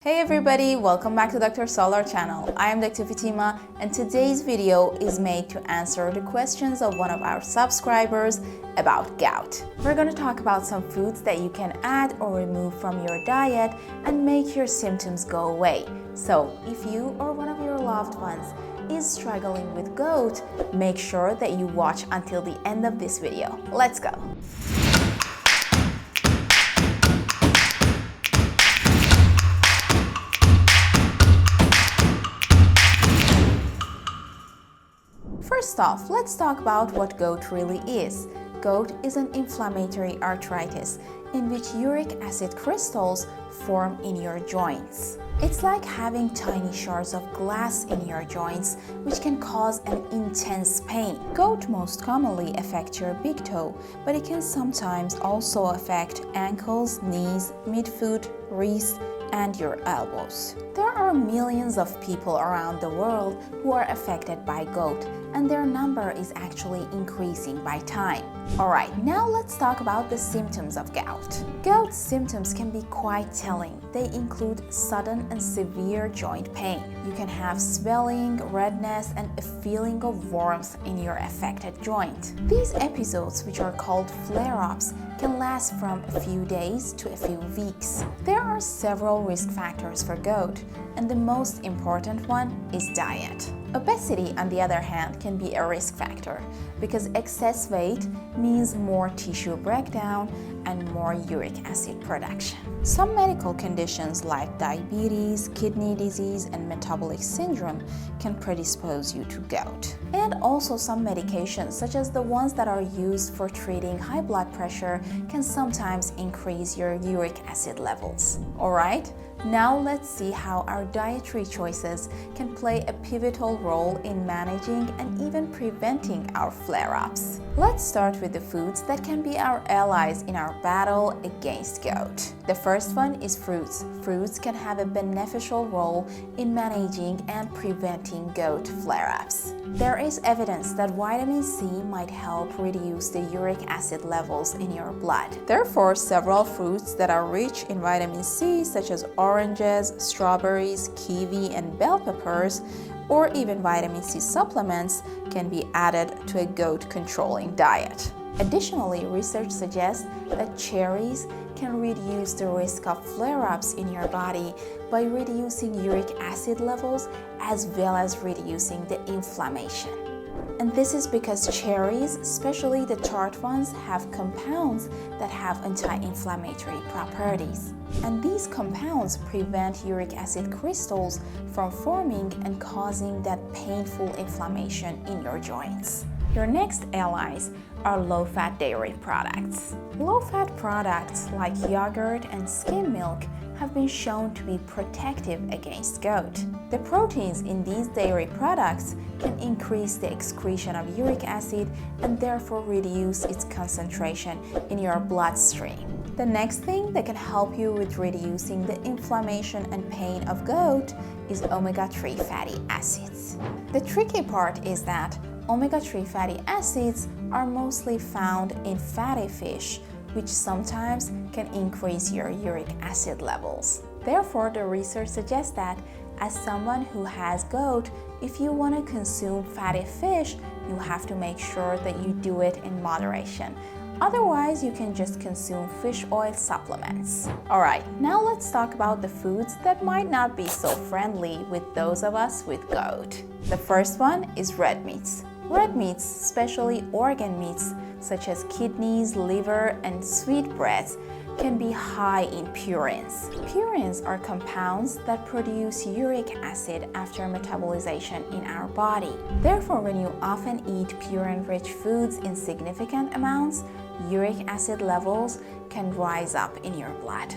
Hey everybody, welcome back to Dr. Solar channel. I am Dr. Fatima and today's video is made to answer the questions of one of our subscribers about gout. We're going to talk about some foods that you can add or remove from your diet and make your symptoms go away. So if you or one of your loved ones is struggling with gout, make sure that you watch until the end of this video. Let's go! First off, let's talk about what gout really is. Gout is an inflammatory arthritis in which uric acid crystals form in your joints. It's like having tiny shards of glass in your joints, which can cause an intense pain. Gout most commonly affects your big toe, but it can sometimes also affect ankles, knees, midfoot, wrist, and your elbows. There are millions of people around the world who are affected by gout, and their number is actually increasing by time. Alright, now let's talk about the symptoms of gout. Gout symptoms can be quite telling. They include sudden and severe joint pain. You can have swelling, redness, and a feeling of warmth in your affected joint. These episodes, which are called flare-ups, can last from a few days to a few weeks. There are several risk factors for gout, and the most important one is diet. Obesity, on the other hand, can be a risk factor because excess weight means more tissue breakdown and more uric acid production. Some medical conditions like diabetes, kidney disease, and metabolic syndrome can predispose you to gout. And also some medications, such as the ones that are used for treating high blood pressure, can sometimes increase your uric acid levels. Alright? Now let's see how our dietary choices can play a pivotal role in managing and even preventing our flare-ups. Let's start with the foods that can be our allies in our battle against gout. The first one is fruits. Fruits can have a beneficial role in managing and preventing gout flare-ups. There is evidence that vitamin C might help reduce the uric acid levels in your blood. Therefore, several fruits that are rich in vitamin C, such as oranges, strawberries, kiwi, and bell peppers, or even vitamin C supplements, can be added to a gout-controlling diet. Additionally, research suggests that cherries can reduce the risk of flare-ups in your body by reducing uric acid levels as well as reducing the inflammation. And this is because cherries, especially the tart ones, have compounds that have anti-inflammatory properties. And these compounds prevent uric acid crystals from forming and causing that painful inflammation in your joints. Your next allies are low-fat dairy products. Low-fat products like yogurt and skim milk have been shown to be protective against gout. The proteins in these dairy products can increase the excretion of uric acid and therefore reduce its concentration in your bloodstream. The next thing that can help you with reducing the inflammation and pain of gout is omega-3 fatty acids. The tricky part is that omega-3 fatty acids are mostly found in fatty fish, which sometimes can increase your uric acid levels. Therefore, the research suggests that as someone who has gout, if you want to consume fatty fish, you have to make sure that you do it in moderation. Otherwise, you can just consume fish oil supplements. Alright, now let's talk about the foods that might not be so friendly with those of us with gout. The first one is red meats. Red meats, especially organ meats, such as kidneys, liver, and sweetbreads, can be high in purines. Purines are compounds that produce uric acid after metabolization in our body. Therefore, when you often eat purine-rich foods in significant amounts, uric acid levels can rise up in your blood.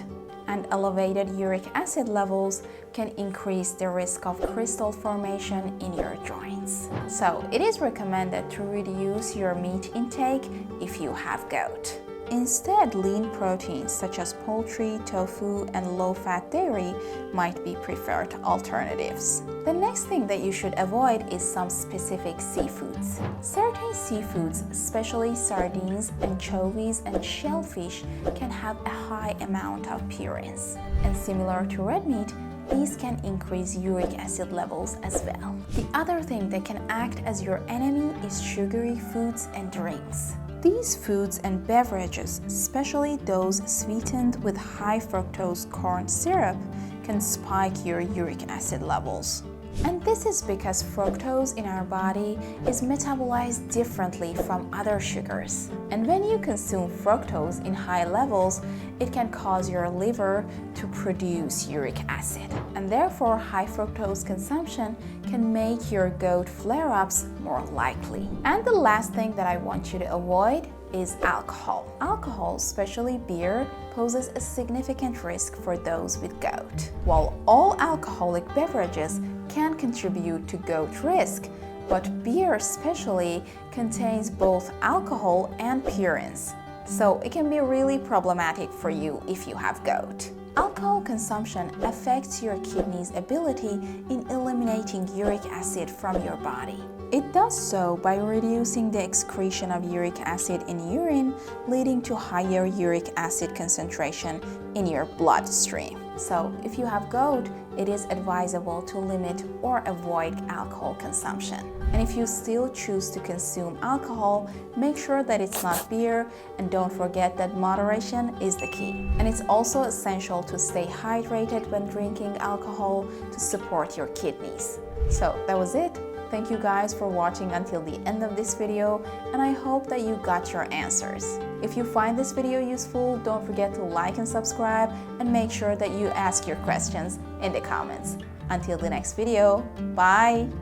And elevated uric acid levels can increase the risk of crystal formation in your joints. So, it is recommended to reduce your meat intake if you have gout. Instead, lean proteins such as poultry, tofu, and low-fat dairy might be preferred alternatives. The next thing that you should avoid is some specific seafoods. Certain seafoods, especially sardines, anchovies, and shellfish, can have a high amount of purines. And similar to red meat, these can increase uric acid levels as well. The other thing that can act as your enemy is sugary foods and drinks. These foods and beverages, especially those sweetened with high fructose corn syrup, can spike your uric acid levels. And this is because fructose in our body is metabolized differently from other sugars. And when you consume fructose in high levels, it can cause your liver to produce uric acid. And therefore, high fructose consumption can make your gout flare-ups more likely. And the last thing that I want you to avoid is alcohol. Alcohol, especially beer, poses a significant risk for those with gout. While all alcoholic beverages can contribute to gout risk, but beer especially contains both alcohol and purines, so it can be really problematic for you if you have gout. Alcohol consumption affects your kidney's ability in eliminating uric acid from your body. It does so by reducing the excretion of uric acid in urine, leading to higher uric acid concentration in your bloodstream. So, if you have gout, it is advisable to limit or avoid alcohol consumption. And if you still choose to consume alcohol, make sure that it's not beer, and don't forget that moderation is the key. And it's also essential to stay hydrated when drinking alcohol to support your kidneys. So that was it. Thank you guys for watching until the end of this video, and I hope that you got your answers. If you find this video useful, don't forget to like and subscribe, and make sure that you ask your questions in the comments. Until the next video, bye!